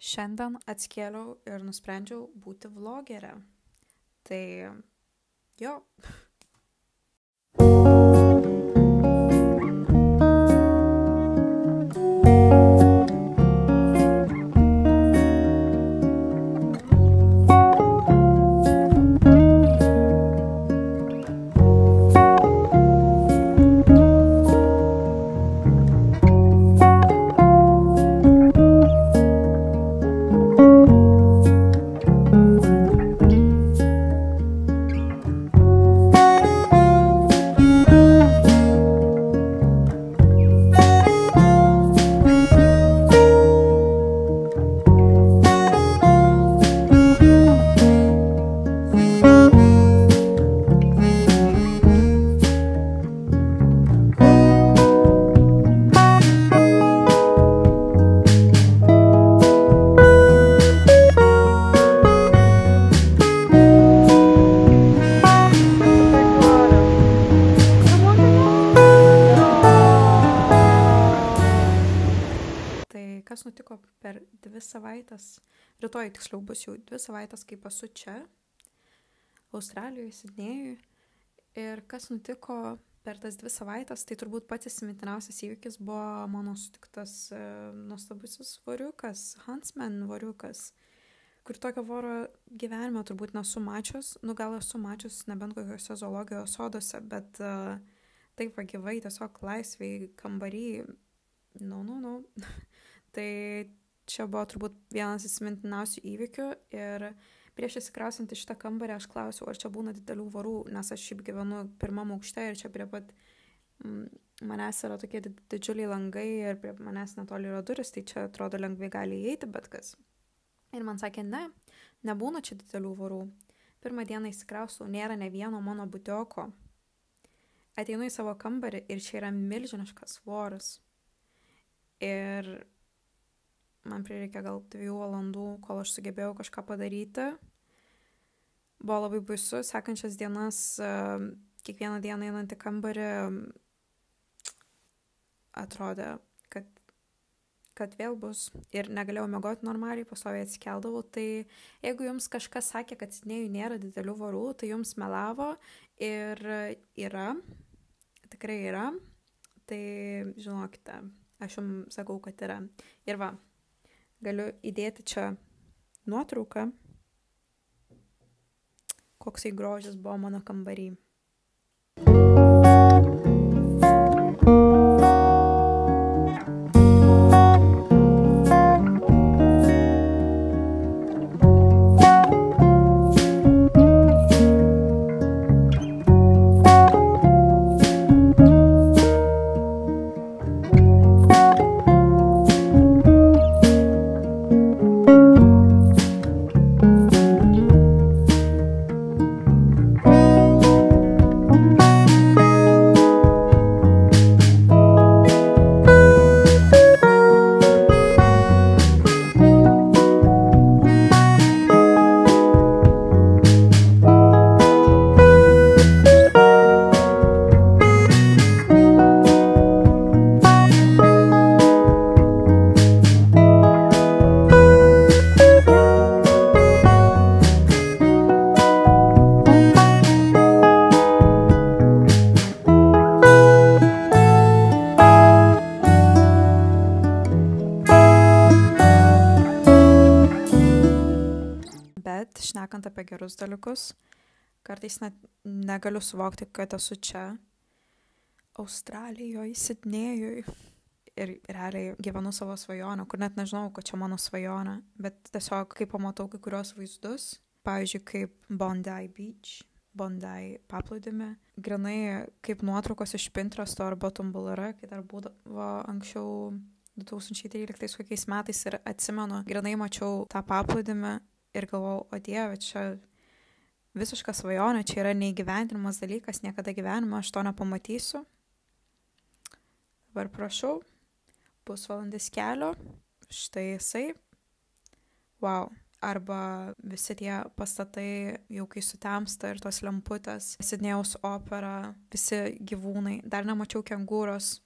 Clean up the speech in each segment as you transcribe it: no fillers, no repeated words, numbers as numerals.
Šiandien atsikėliau ir nusprendžiau būti vlogerė. Tai jo. Kas nutiko per 2 savaitės, rytoj tiksliau bus jau 2 savaitės, kaip esu čia, Australijoje, Sidnėjui. Ir kas nutiko per tas 2 savaitės, tai turbūt pats įsimintiniausias įvykis buvo mano sutiktas nuostabusis voriukas, Huntsman voriukas, kur tokio voro gyvenime turbūt nesu mačius, gal esu mačius nebent kokiuose zoologijos soduose, bet taip va gyvai, tiesiog laisviai kambarį, Tai čia buvo turbūt vienas įsimintiniausių įvykių ir prieš įsikrausiant į šitą kambarį aš klausiau, ar čia būna didelių vorų, nes aš šiaip gyvenu 1. aukšte ir čia prie pat manęs yra tokie didžiuliai langai ir prie manęs netoli yra duris, tai čia atrodo lengvai gali įeiti bet kas. Ir man sakė, nebūna čia didelių vorų. Pirmą dieną įsikrausau, nėra ne vieno mano butioko. Ateinu į savo kambarį ir čia yra milžiniškas voras. Ir man prireikė gal 2 valandų, kol aš sugebėjau kažką padaryti. Buvo labai baisu, sekančias dienas, kiekvieną dieną einant į kambarį, atrodė, kad vėl bus. Ir negalėjau miegoti normaliai, pastoviai atsikeldavau. Tai jeigu jums kažkas sakė, kad Sidnėjui nėra didelių vorų, tai jums melavo ir yra, tikrai yra. Tai žinokite, aš jums sakau, kad yra. Ir va, galiu įdėti čia nuotrauką, koksai grožis buvo mano kambarį. Šnekant apie gerus dalykus, kartais net negaliu suvokti, kad esu čia, Australijoje, Sidnėjui ir realiai gyvenu savo svajonę, kur net nežinau, kad čia mano svajonė, bet tiesiog kai pamatau kai kurios vaizdus, pavyzdžiui, kaip Bondi Beach, Bondi paplūdimį, grinai kaip nuotraukos iš Pinteresto arba Tumblr, kai dar būdavo anksčiau 2013 kokiais metais ir atsimenu, grinai mačiau tą paplūdimį ir galvojau, o Dieve, čia visiška svajonė, čia yra neįgyvendinamas dalykas, niekada gyvenime aš to nepamatysiu. Dabar prašau, pusvalandis kelio, štai jisai, wow. Arba visi tie pastatai, jau kai sutemsta ir tos lemputės, Sidnėjaus opera, visi gyvūnai, dar nemačiau kengūros,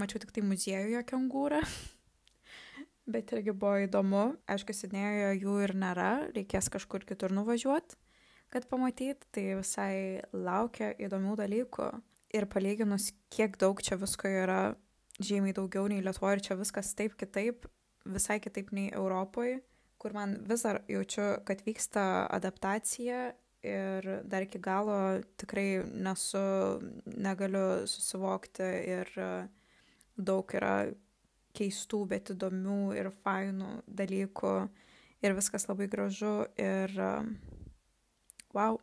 mačiau tik tai muziejuje kengūrą. Bet irgi buvo įdomu, aišku, Sidnėjuje jų ir nėra, reikės kažkur kitur nuvažiuoti, kad pamatyt, tai visai laukia įdomių dalykų. Ir palyginus, kiek daug čia visko yra, žymiai daugiau nei Lietuvoje, ir čia viskas taip kitaip, visai kitaip nei Europoje, kur man vis dar jaučiu, kad vyksta adaptacija ir dar iki galo tikrai negaliu susivokti ir daug yra keistų, bet įdomių ir fainų dalykų ir viskas labai gražu ir wow,